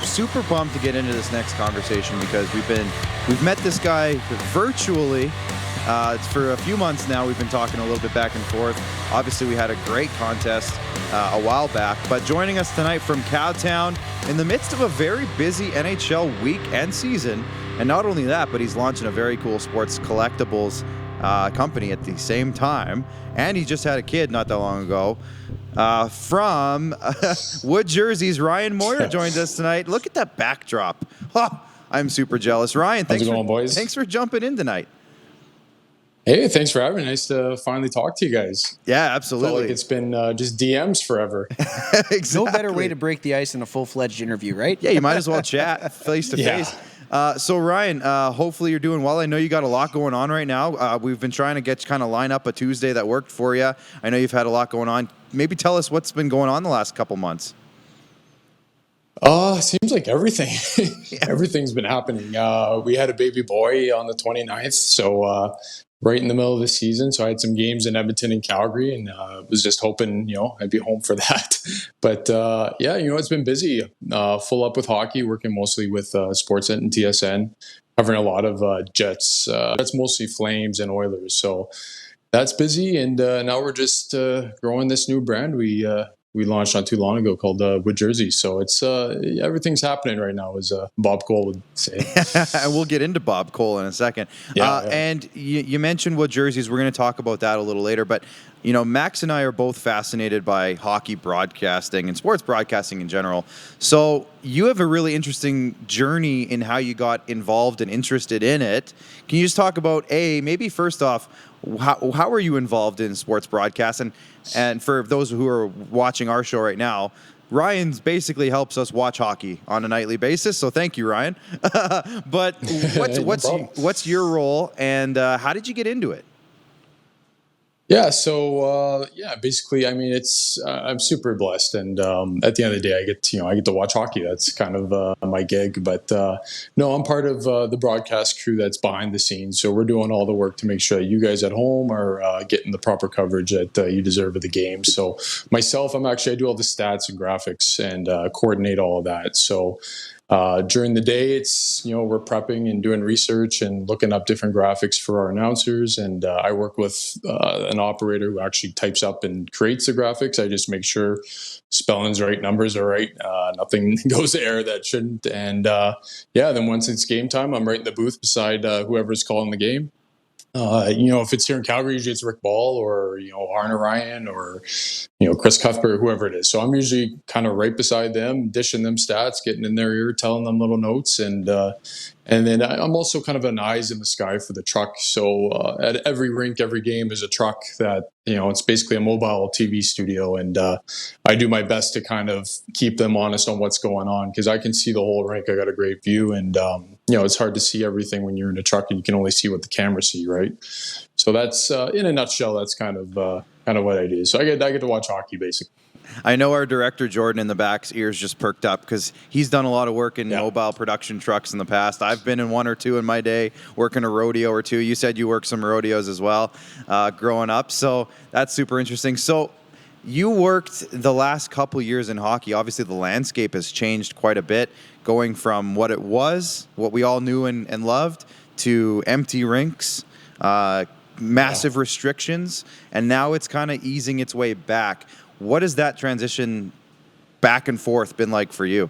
super pumped to get into this next conversation because we've met this guy virtually. It's for a few months now. We've been talking a little bit back and forth. Obviously, we had a great contest a while back. But joining us tonight from Cowtown in the midst of a very busy NHL week and season. And not only that, but he's launching a very cool sports collectibles company at the same time. And he just had a kid not that long ago. From Wood Jerseys, Ryan Moir joins us tonight. Look at that backdrop. Oh, I'm super jealous. Ryan, How's it going, boys? Thanks for jumping in tonight. Hey, thanks for having me. Nice to finally talk to you guys. Yeah, absolutely. Felt like it's been just DMs forever. Exactly. No better way to break the ice than a full-fledged interview, right? Yeah, you might as well chat face to face. So Ryan, hopefully you're doing well. I know you got a lot going on right now. We've been trying to kind of line up a Tuesday that worked for you. I know you've had a lot going on. Maybe tell us what's been going on the last couple months. Seems like everything. Everything's been happening. We had a baby boy on the 29th, so right in the middle of the season. So I had some games in Edmonton and Calgary, and was just hoping, I'd be home for that. But it's been busy. Full up with hockey, working mostly with Sportsnet and TSN, covering a lot of Jets. That's mostly Flames and Oilers. So that's busy, and now we're just growing this new brand we launched not too long ago called Wood Jerseys. So it's everything's happening right now, as Bob Cole would say. And we'll get into Bob Cole in a second. And you mentioned Wood Jerseys. We're going to talk about that a little later. But, Max and I are both fascinated by hockey broadcasting and sports broadcasting in general. So you have a really interesting journey in how you got involved and interested in it. Can you just talk about, maybe first off, how are you involved in sports broadcast? And for those who are watching our show right now, Ryan's basically helps us watch hockey on a nightly basis. So thank you, Ryan. But what's your role, and how did you get into it? Yeah, so basically, I mean, it's I'm super blessed, and at the end of the day, I get to watch hockey. That's kind of my gig. But no, I'm part of the broadcast crew that's behind the scenes. So we're doing all the work to make sure that you guys at home are getting the proper coverage that you deserve of the game. So myself, I do all the stats and graphics and coordinate all of that. So during the day, it's, we're prepping and doing research and looking up different graphics for our announcers. And I work with an operator who actually types up and creates the graphics. I just make sure spelling's right, numbers are right, nothing goes to error that shouldn't. And then once it's game time, I'm right in the booth beside whoever's calling the game. If it's here in Calgary, usually it's Rick Ball or, Arna Ryan or, Chris Cuthbert, whoever it is. So I'm usually kind of right beside them, dishing them stats, getting in their ear, telling them little notes. And then I'm also kind of an eyes in the sky for the truck. So at every rink, every game is a truck that, it's basically a mobile TV studio. And I do my best to kind of keep them honest on what's going on, because I can see the whole rink. I got a great view, and it's hard to see everything when you're in a truck and you can only see what the camera see, right? So that's in a nutshell. That's kind of what I do. So I get to watch hockey basically. I know our director, Jordan, in the back's ears just perked up because he's done a lot of work in mobile production trucks in the past. I've been in one or two in my day, working a rodeo or two. You said you worked some rodeos as well growing up. So that's super interesting. So you worked the last couple years in hockey. Obviously, the landscape has changed quite a bit, going from what it was, what we all knew and loved, to empty rinks, massive restrictions, and now it's kind of easing its way back. What has that transition back and forth been like for you?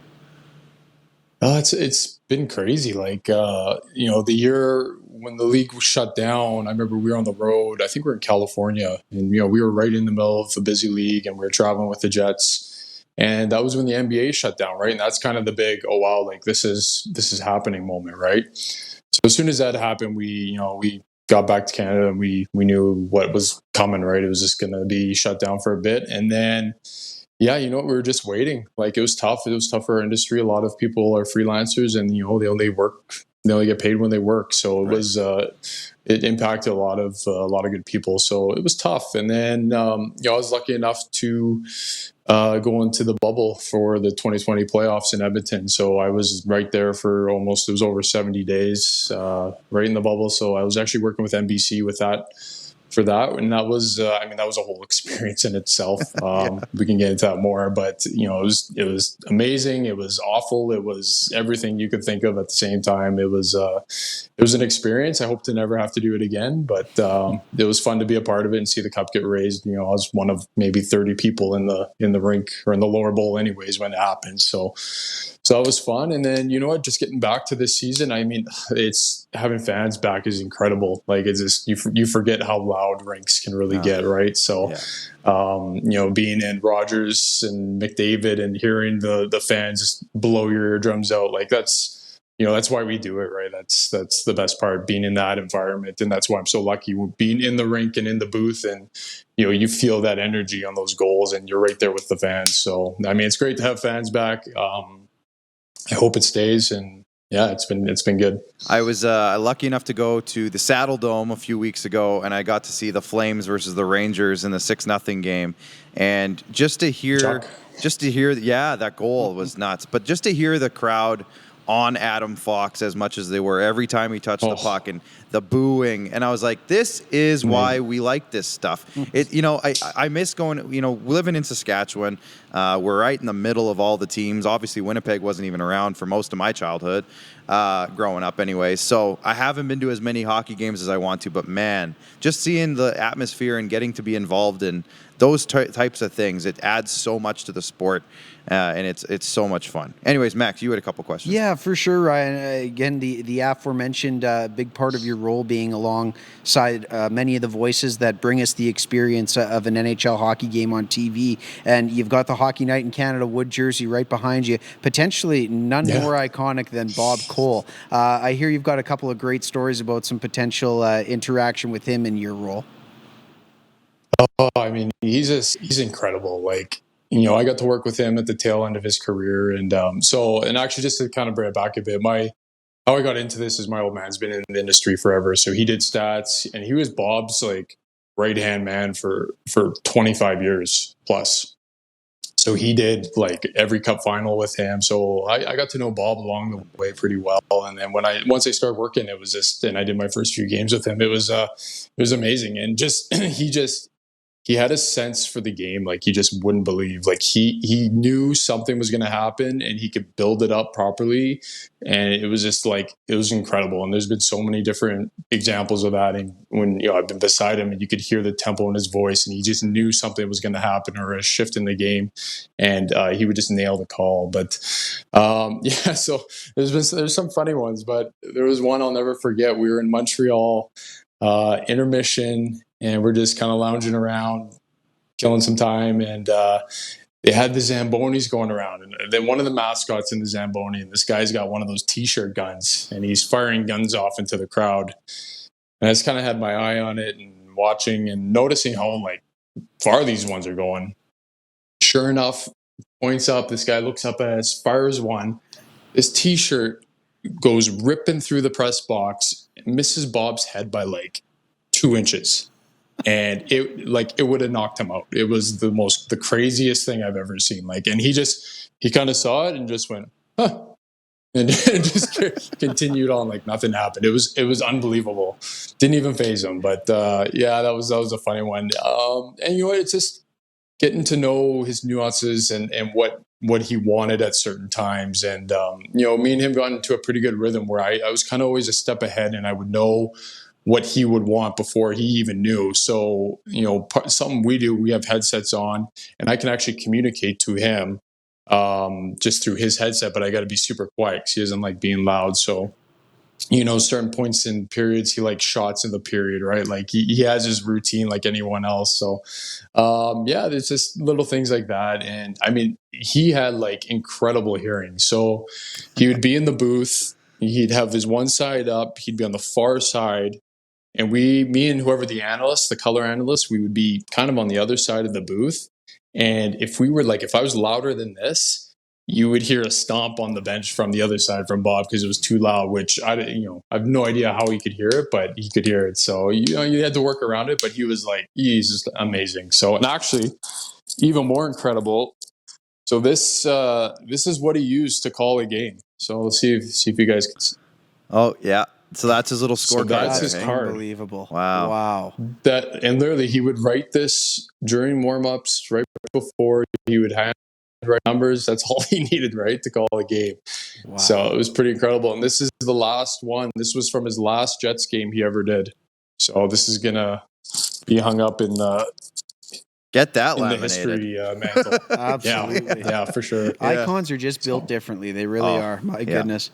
It's been crazy. Like, the year when the league was shut down, I remember we were on the road. I think we were in California, and, we were right in the middle of a busy league, and we were traveling with the Jets. And that was when the NBA shut down, right? And that's kind of the big, oh, wow, like this is happening moment, right? So as soon as that happened, we got back to Canada, and we knew what was coming, right? It was just going to be shut down for a bit. And then, we were just waiting. Like, it was tough. It was tough for our industry. A lot of people are freelancers, and, they only get paid when they work. So it was, it impacted a lot of good people. So it was tough. And then, I was lucky enough to go into the bubble for the 2020 playoffs in Edmonton. So I was right there for it was over 70 days, right in the bubble. So I was actually working with NBC with that for that. And that was, that was a whole experience in itself. We can get into that more, but it was amazing. It was awful. It was everything you could think of at the same time. It was an experience. I hope to never have to do it again, but it was fun to be a part of it and see the cup get raised. I was one of maybe 30 people in the rink, or in the lower bowl anyways, when it happened. So that was fun. And then, just getting back to this season, it's having fans back is incredible. Like, it's just, you forget how loud rinks can really get, right? So, being in Rogers and McDavid and hearing the fans blow your eardrums out, like that's why we do it, right? That's the best part, being in that environment. And that's why I'm so lucky being in the rink and in the booth, and, you feel that energy on those goals and you're right there with the fans. So, it's great to have fans back. I hope it stays, and it's been good. I was lucky enough to go to the Saddle Dome a few weeks ago, and I got to see the Flames versus the Rangers in the 6-0 game, and just to hear, that goal was nuts. But just to hear the crowd on Adam Fox as much as they were every time he touched the puck, and the booing, and I was like, this is why we like this stuff. I miss going, living in Saskatchewan. We're right in the middle of all the teams. Obviously, Winnipeg wasn't even around for most of my childhood, growing up anyway. So I haven't been to as many hockey games as I want to, but man, just seeing the atmosphere and getting to be involved in those types of things, it adds so much to the sport, and it's so much fun. Anyways, Max, you had a couple questions. Yeah, for sure, Ryan. Again, the aforementioned big part of your role being alongside many of the voices that bring us the experience of an NHL hockey game on TV. And you've got the Hockey Night in Canada Wood jersey right behind you. Potentially none more iconic than Bob Cole. I hear you've got a couple of great stories about some potential interaction with him in your role. Oh, he's incredible. Like, I got to work with him at the tail end of his career. And and actually, just to kind of bring it back a bit, how I got into this is my old man's been in the industry forever. So he did stats, and he was Bob's like right-hand man for 25 years plus. So he did like every cup final with him. So I got to know Bob along the way pretty well. And then once I started working, it was and I did my first few games with him. It was amazing. And he had a sense for the game, like you just wouldn't believe. Like he knew something was going to happen, and he could build it up properly. And it was just like, it was incredible. And there's been so many different examples of that. And when I've been beside him, and you could hear the tempo in his voice, and he just knew something was going to happen, or a shift in the game, and he would just nail the call. But so there's some funny ones, but there was one I'll never forget. We were in Montreal, intermission, and we're just kind of lounging around, killing some time. And they had the Zambonis going around. And then one of the mascots in the Zamboni, and this guy's got one of those T-shirt guns, and he's firing guns off into the crowd. And I just kind of had my eye on it and watching and noticing how like far these ones are going. Sure enough, points up, this guy looks up as far as one. This T-shirt goes ripping through the press box, misses Bob's head by like 2 inches. And it would have knocked him out. It was the craziest thing I've ever seen. Like, and he kind of saw it and just went, huh, and just continued on like nothing happened. It was unbelievable. Didn't even faze him. But that was a funny one. And it's just getting to know his nuances and what he wanted at certain times. And me and him got into a pretty good rhythm where I was kind of always a step ahead, and I would know what he would want before he even knew. So, something we do, we have headsets on, and I can actually communicate to him just through his headset, but I got to be super quiet because he doesn't like being loud. So, certain points in periods, he likes shots in the period, right? Like he has his routine like anyone else. So, there's just little things like that. And he had like incredible hearing. So he would be in the booth, he'd have his one side up, he'd be on the far side. And me and whoever the color analyst, we would be kind of on the other side of the booth. And if I was louder than this, you would hear a stomp on the bench from the other side from Bob because it was too loud, which I have no idea how he could hear it, but he could hear it. So, you had to work around it, but he's just amazing. So, and actually even more incredible. So this is what he used to call a game. So let's see if you guys can see. Oh yeah. So that's his little scorecard. That's his card. Unbelievable. Wow. And literally, he would write this during warm-ups, right before he would write numbers. That's all he needed, right, to call a game. Wow. So it was pretty incredible. And this is the last one. This was from his last Jets game he ever did. So this is gonna be hung up in the history mantle. Absolutely. Yeah, for sure. Icons are just built differently. They really are. My goodness.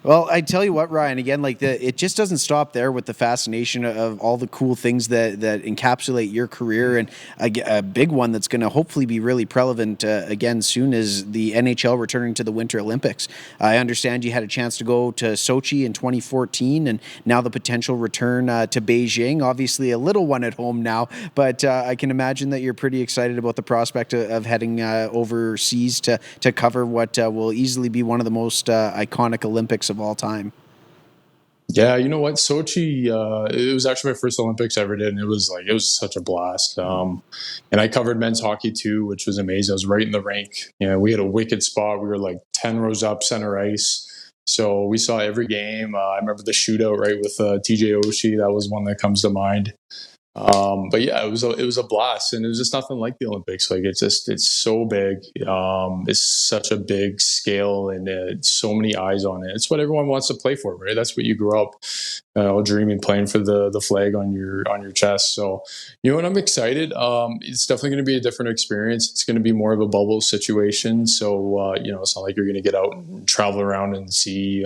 Well, I tell you what, Ryan, again, it just doesn't stop there with the fascination of all the cool things that encapsulate your career, and a big one that's going to hopefully be really prevalent again soon is the NHL returning to the Winter Olympics. I understand you had a chance to go to Sochi in 2014, and now the potential return to Beijing. Obviously, a little one at home now, but I can imagine that you're pretty excited about the prospect of heading overseas to cover what will easily be one of the most iconic Olympics of all time. Yeah, you know what? Sochi, it was actually my first Olympics I ever did, and it was such a blast. And I covered men's hockey too, which was amazing. I was right in the rink. We had a wicked spot. We were like 10 rows up center ice. So we saw every game. I remember the shootout, right, with TJ Oshie. That was one that comes to mind. But yeah, it was a blast, and it was just nothing like the Olympics. Like it's so big. It's such a big scale, and so many eyes on it. It's what everyone wants to play for, right? That's what you grew up, dreaming, playing for the flag on your chest. So, what, I'm excited. It's definitely going to be a different experience. It's going to be more of a bubble situation. So, it's not like you're going to get out and travel around and see,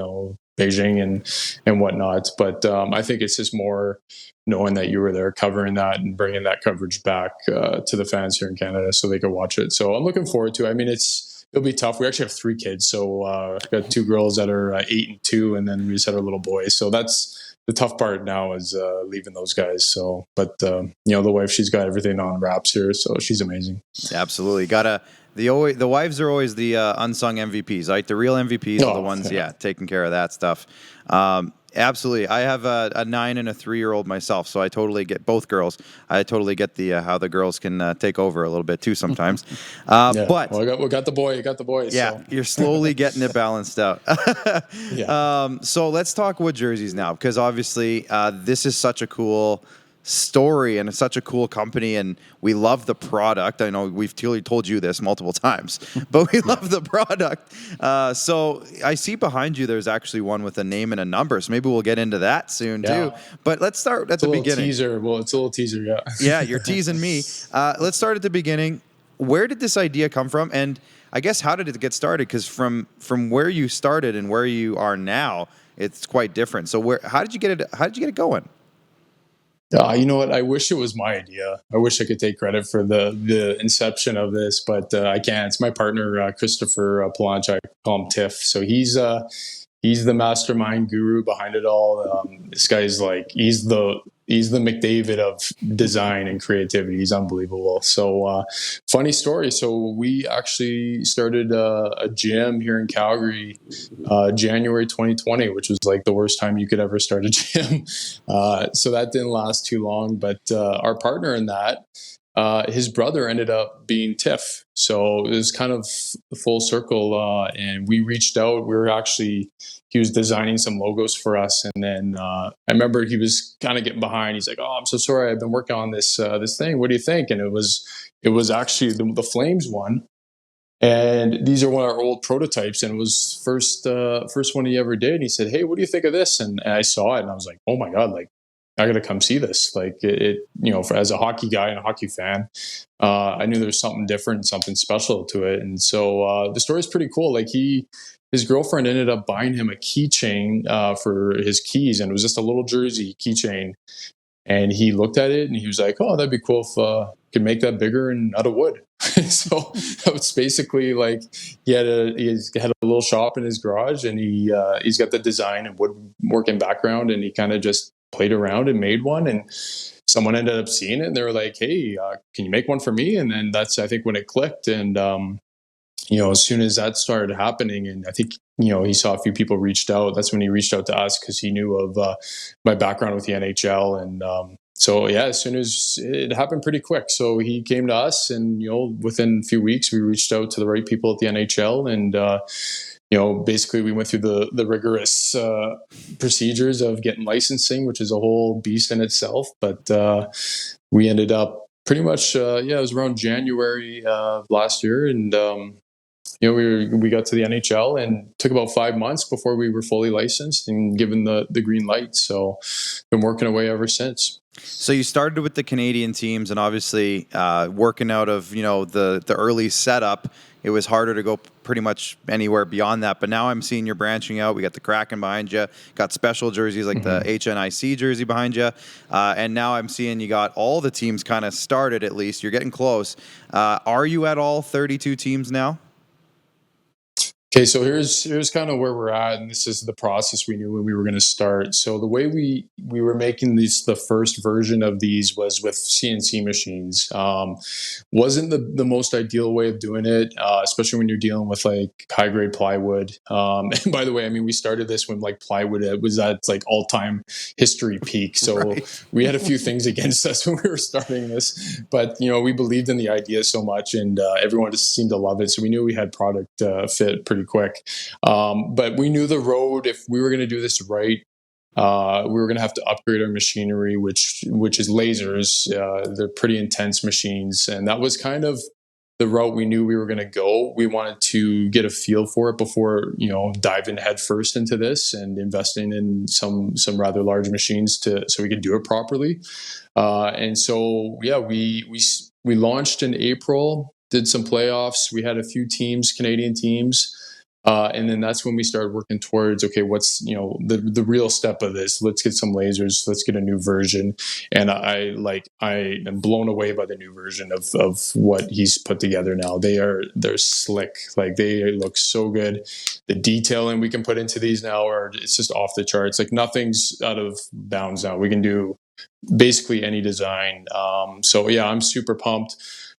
Beijing and whatnot. But I think it's just more knowing that you were there covering that and bringing that coverage back to the fans here in Canada so they could watch it. So I'm looking forward to it. I mean, it'll be tough. We actually have 3 kids. So I've got 2 girls that are 8 and 2, and then we just had our little boy. So that's the tough part now is leaving those guys. So, but the wife, she's got everything on wraps here. So she's amazing. Absolutely. The wives are always the unsung MVPs, right? The real MVPs are the ones, taking care of that stuff. Absolutely. I have a 9 and a 3-year-old myself, so I totally get both girls. I totally get the how the girls can take over a little bit too sometimes. But we got the boy. You got the boy. Yeah, so. You're slowly getting it balanced out. So let's talk wood jerseys now, because obviously this is such a cool story and it's such a cool company, and we love the product. I know we've told you this multiple times, but we love the product. So I see behind you there's actually one with a name and a number, so maybe we'll get into that soon too. But let's start at the beginning. Teaser. Well, it's a little teaser, yeah. Yeah, you're teasing me. Let's start at the beginning. Where did this idea come from, and I guess how did it get started? Because from where you started and where you are now, it's quite different. So how did you get it going? You know what? I wish it was my idea. I wish I could take credit for the inception of this, but I can't. It's my partner, Christopher Palancha. I call him Tiff. So he's the mastermind guru behind it all. This guy's he's the McDavid of design and creativity. He's unbelievable. So funny story. So we actually started a gym here in Calgary, January 2020, which was like the worst time you could ever start a gym. So that didn't last too long, but our partner in that, his brother ended up being Tiff. So it was kind of full circle. And we reached out. He was designing some logos for us. And then I remember he was kind of getting behind. He's like, "Oh, I'm so sorry. I've been working on this thing. What do you think?" And it was actually the Flames one. And these are one of our old prototypes. And it was first one he ever did. And he said, "Hey, what do you think of this?" And I saw it and I was like, "Oh my God, I got to come see this." As a hockey guy and a hockey fan, I knew there was something different, something special to it. And so the story is pretty cool. His girlfriend ended up buying him a keychain for his keys, and it was just a little jersey keychain. And he looked at it and he was like, "Oh, that'd be cool if I could make that bigger and out of wood." So that was basically he had a little shop in his garage, and he's got the design and woodworking background, and he kind of just played around and made one. And someone ended up seeing it and they were like, "Hey, can you make one for me?" And then that's, I think, when it clicked. And as soon as that started happening, and I think, he saw a few people reached out, that's when he reached out to us because he knew of my background with the NHL. And so, yeah, as soon as it happened pretty quick. So he came to us, and, within a few weeks, we reached out to the right people at the NHL. And basically we went through the rigorous procedures of getting licensing, which is a whole beast in itself. But we ended up pretty much, it was around January of last year, and we got to the NHL, and took about 5 months before we were fully licensed and given the green light. So been working away ever since. So you started with the Canadian teams, and obviously working out of the early setup, it was harder to go pretty much anywhere beyond that. But now I'm seeing you're branching out. We got the Kraken behind you, got special jerseys like the HNIC jersey behind you, and now I'm seeing you got all the teams kind of started. At least you're getting close. Are you at all 32 teams now? Okay, so here's kind of where we're at, and this is the process we knew when we were going to start. So the way we were making the first version of these was with CNC machines. Wasn't the most ideal way of doing it, especially when you're dealing with like high grade plywood. And by the way, I mean, we started this when like plywood was at like all time history peak. So we had a few things against us when we were starting this, but we believed in the idea so much, and everyone just seemed to love it. So we knew we had product fit pretty quick. But we knew the road, if we were going to do this right, we were going to have to upgrade our machinery, which is lasers. They're pretty intense machines, and that was kind of the route we knew we were going to go. We wanted to get a feel for it before diving headfirst into this and investing in some rather large machines so we could do it properly. And so we launched in April, did some playoffs. We had a few teams, Canadian teams. And then that's when we started working towards, okay, what's, the real step of this? Let's get some lasers. Let's get a new version. And I am blown away by the new version of what he's put together now. They're slick. Like, they look so good. The detailing we can put into these now it's just off the charts. Like, nothing's out of bounds now. We can do basically any design. I'm super pumped.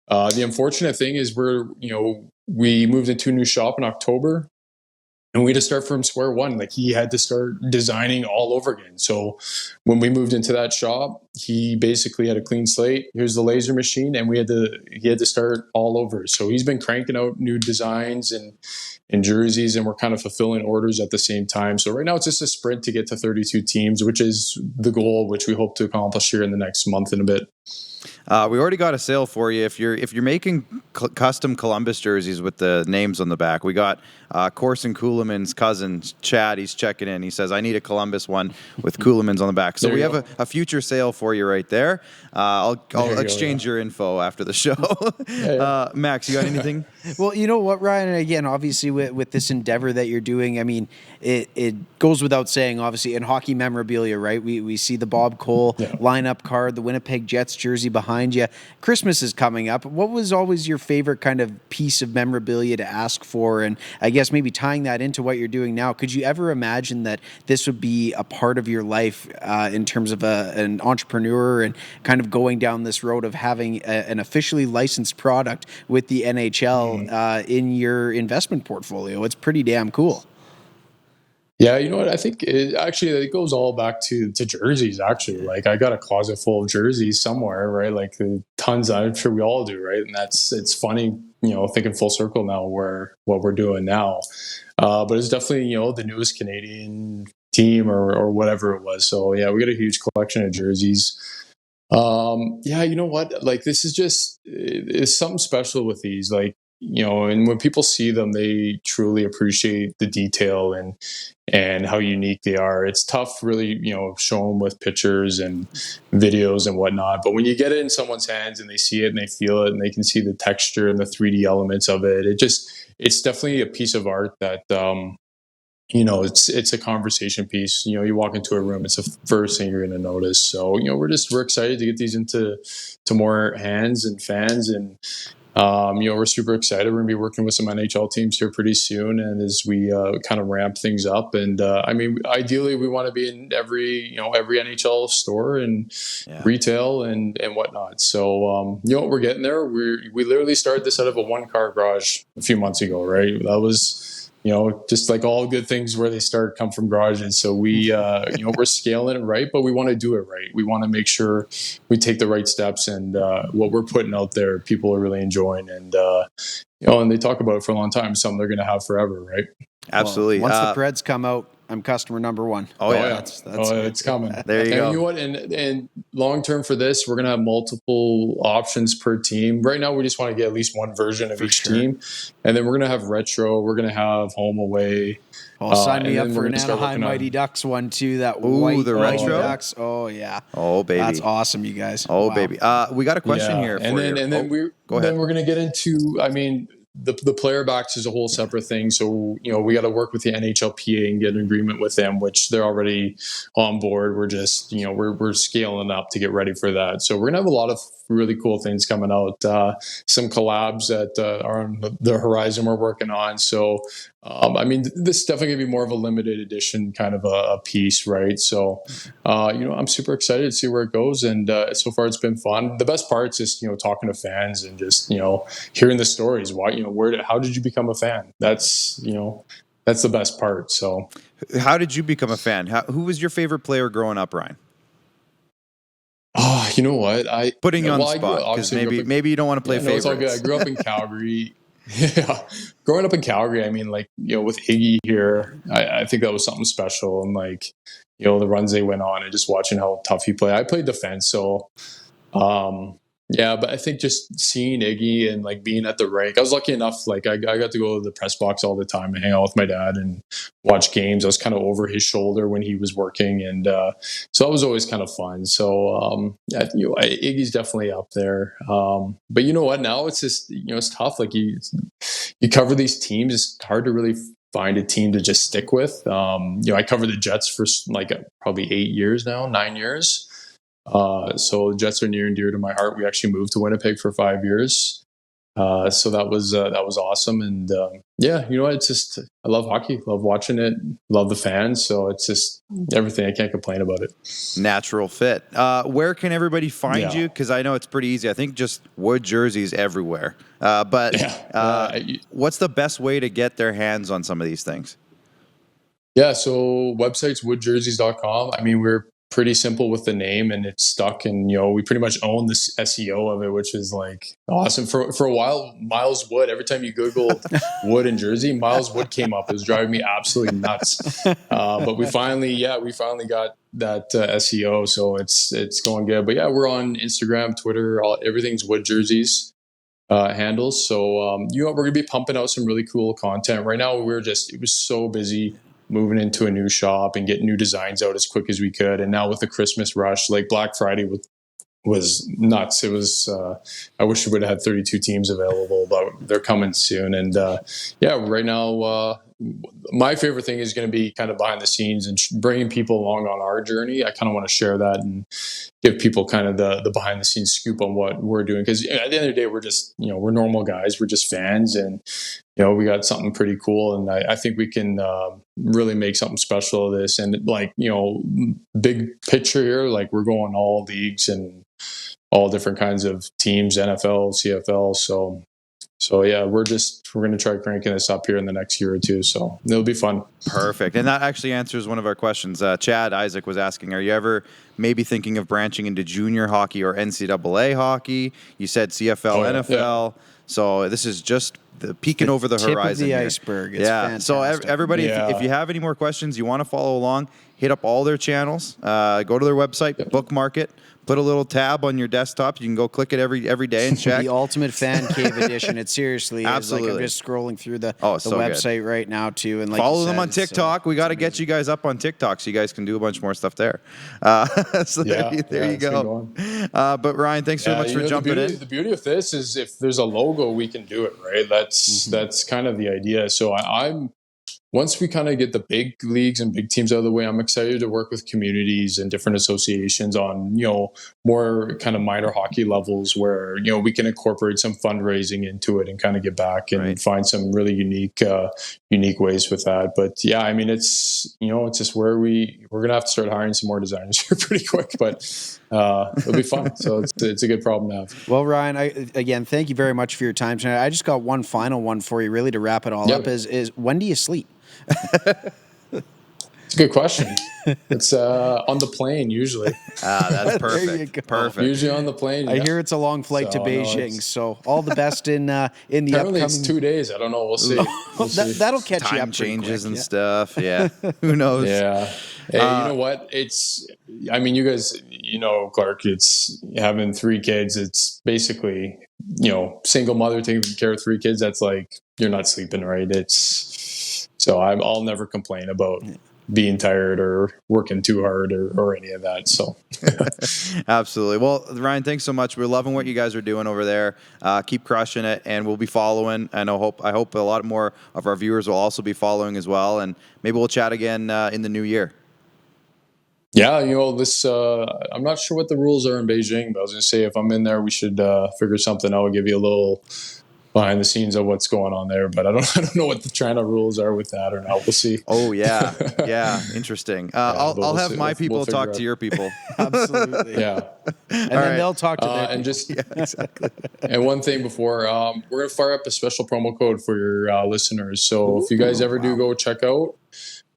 The unfortunate thing is we moved into a new shop in October, and we had to start from square one. Like, he had to start designing all over again. So when we moved into that shop, he basically had a clean slate. Here's the laser machine, and he had to start all over. So he's been cranking out new designs and jerseys, and we're kind of fulfilling orders at the same time. So right now it's just a sprint to get to 32 teams, which is the goal, which we hope to accomplish here in the next month and a bit. We already got a sale for you. If you're making custom Columbus jerseys with the names on the back, we got Corson Kuhlman's cousin Chad. He's checking in. He says, "I need a Columbus one with Kuhlman's on the back." So we have a future sale for you right there. I'll exchange your info after the show. Max, you got anything? Well, you know what, Ryan? Again, obviously with this endeavor that you're doing, I mean, it goes without saying. Obviously, in hockey memorabilia, right? We see the Bob Cole lineup card, the Winnipeg Jets jersey behind you. Christmas is coming up. What was always your favorite kind of piece of memorabilia to ask for? And I guess maybe tying that into what you're doing now, could you ever imagine that this would be a part of your life in terms of an entrepreneur and kind of going down this road of having an officially licensed product with the NHL in your investment portfolio? It's pretty damn cool. Yeah, you know what? I think it goes all back to jerseys, actually. Like, I got a closet full of jerseys somewhere, right? Like, tons, I'm sure we all do, right? And it's funny, thinking full circle now what we're doing now. But it's definitely, the newest Canadian team or whatever it was. So, yeah, we got a huge collection of jerseys. You know what? Like, this is just, it's something special with these. Like, and when people see them, they truly appreciate the detail and how unique they are. It's tough, really, show them with pictures and videos and whatnot. But when you get it in someone's hands and they see it and they feel it and they can see the texture and the 3D elements of it, it's definitely a piece of art that, it's a conversation piece. You walk into a room, it's the first thing you're going to notice. So, we're excited to get these into more hands and fans, and we're super excited. We're going to be working with some NHL teams here pretty soon, and as we kind of ramp things up. And ideally, we want to be in every NHL store and retail and whatnot. So, we're getting there. We literally started this out of a 1-car garage a few months ago, right? That was, just like all good things where they start come from garages. So we, we're scaling it right, but we want to do it right. We want to make sure we take the right steps, and what we're putting out there, people are really enjoying, and and they talk about it for a long time. Something they're going to have forever, right? Absolutely. Well, once the Preds come out, I'm customer number one. Oh yeah, that's it's coming. There you go. And you know what? And long term for this, we're gonna have multiple options per team. Right now, we just want to get at least one version of each team, and then we're gonna have retro. We're gonna have home away. Sign me up for an Anaheim Mighty Ducks one too. That white the retro Ducks. Oh yeah. Oh baby, that's awesome, you guys. Oh wow. Baby. We got a question here. And then we're gonna get into. I mean, the player backs is a whole separate thing. So, we got to work with the NHLPA and get an agreement with them, which they're already on board. We're just, we're scaling up to get ready for that. So we're going to have a lot of really cool things coming out. Some collabs that are on the horizon we're working on. So, this is definitely going to be more of a limited edition kind of a piece, right? So, I'm super excited to see where it goes. And so far it's been fun. The best part's just, talking to fans and just, hearing the stories. Why, how did you become a fan? That's the best part. So how did you become a fan? Who was your favorite player growing up, Ryan? Oh, you know what? Putting you on the spot, because maybe you don't want to play favorites. It's all good. I grew up in Calgary. Yeah, growing up in Calgary, with Iggy here, I think that was something special. And the runs they went on and just watching how tough he played. I played defense, so yeah, but I think just seeing Iggy and being at the rink, I was lucky enough. I got to go to the press box all the time and hang out with my dad and watch games. I was kind of over his shoulder when he was working, and so that was always kind of fun. So Iggy's definitely up there. But you know what? Now it's just it's tough. You cover these teams. It's hard to really find a team to just stick with. I covered the Jets for probably 9 years. So Jets are near and dear to my heart. We actually moved to Winnipeg for 5 years. So that was awesome. And it's just, I love hockey, love watching it, love the fans. So it's just everything. I can't complain about it. Natural fit. Where can everybody find you? Because I know it's pretty easy. I think just Wood jerseys everywhere. What's the best way to get their hands on some of these things? Yeah. So website's woodjerseys.com. We're pretty simple with the name, and it's stuck, and we pretty much own this SEO of it, which is awesome. For a while, Miles Wood, every time you googled Wood and Jersey, Miles Wood came up. It was driving me absolutely nuts. But we finally got that SEO, so it's going good. But we're on Instagram, Twitter, everything's Wood Jerseys handles. So we're gonna be pumping out some really cool content right now. It was so busy moving into a new shop and getting new designs out as quick as we could. And now with the Christmas rush, Black Friday was nuts. It was, I wish we would have had 32 teams available, but they're coming soon. And right now, my favorite thing is going to be kind of behind the scenes and bringing people along on our journey. I kind of want to share that and give people kind of the behind the scenes scoop on what we're doing. Because at the end of the day, we're just, we're normal guys. We're just fans, and we got something pretty cool. And I think we can really make something special of this. And big picture here, we're going all leagues and all different kinds of teams, NFL, CFL. So yeah, we're going to try cranking this up here in the next year or two. So it'll be fun. Perfect. And that actually answers one of our questions. Chad Isaac was asking, are you ever maybe thinking of branching into junior hockey or NCAA hockey? You said CFL, NFL. Yeah. So this is just the peeking over the horizon. Tip of the here. iceberg. It's fantastic. So everybody, if you have any more questions, you want to follow along, hit up all their channels, go to their website, bookmark it. Put a little tab on your desktop. You can go click it every day and check. The Ultimate Fan Cave Edition. It seriously Absolutely. is. I'm just scrolling through the website right now too, and follow them on TikTok. We got to get you guys up on TikTok so you guys can do a bunch more stuff there. There you go. But Ryan, thanks so much for jumping in. The beauty of this is if there's a logo, we can do it, right? That's kind of the idea. So I'm. Once we kind of get the big leagues and big teams out of the way, I'm excited to work with communities and different associations on, more kind of minor hockey levels where, we can incorporate some fundraising into it and kind of get back and find some really unique ways with that. But it's just where we're going to have to start hiring some more designers here pretty quick, but it'll be fun. So it's a good problem to have. Well, Ryan, again, thank you very much for your time tonight. I just got one final one for you really to wrap it all up is when do you sleep? It's a good question. It's on the plane usually. That's perfect. Perfect. Usually on the plane. I hear it's a long flight to Beijing, so all the best in the apparently upcoming. It's 2 days. I don't know. We'll see. That'll catch you up. Time changes quick, and stuff. Yeah. Who knows? Yeah. Hey, you know what? I mean, you guys, Clark, it's having 3 kids. It's basically, single mother taking care of 3 kids. That's like, you're not sleeping, right? So I'll never complain about being tired or working too hard or any of that. So absolutely. Well, Ryan, thanks so much. We're loving what you guys are doing over there. Keep crushing it, and we'll be following. And I hope a lot more of our viewers will also be following as well. And maybe we'll chat again in the new year. Yeah, this. I'm not sure what the rules are in Beijing, but I was going to say if I'm in there, we should figure something out. Give you a little behind the scenes of what's going on there, but I don't know what the China rules are with that or not. We'll see. Oh yeah, interesting. I'll have my people talk to your people. Absolutely. Yeah, and then they'll talk to their and people. just exactly. And one thing before, we're gonna fire up a special promo code for your listeners. So if you guys ever do go check out.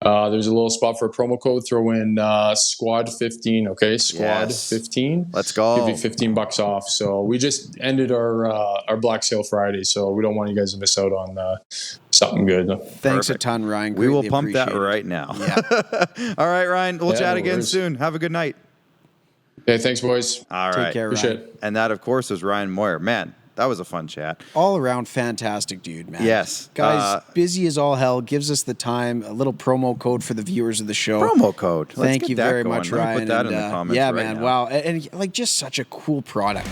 There's a little spot for a promo code. Throw in Squad 15. Okay, Squad 15. Let's go. Give you $15 off. So we just ended our Black Sale Friday, so we don't want you guys to miss out on something good. Thanks a ton, Ryan. We will pump that right now. Yeah. All right, Ryan. We'll chat again soon. Have a good night. Okay, thanks, boys. All right. Take care, Appreciate Ryan. it. And that, of course, is Ryan Moir. Man, that was a fun chat. All around fantastic dude, man. Yes. Guys, busy as all hell, gives us the time, a little promo code for the viewers of the show. Promo code. Thank you very much, Ryan. Put that in the comments yeah, right man. now. Wow. And like just such a cool product.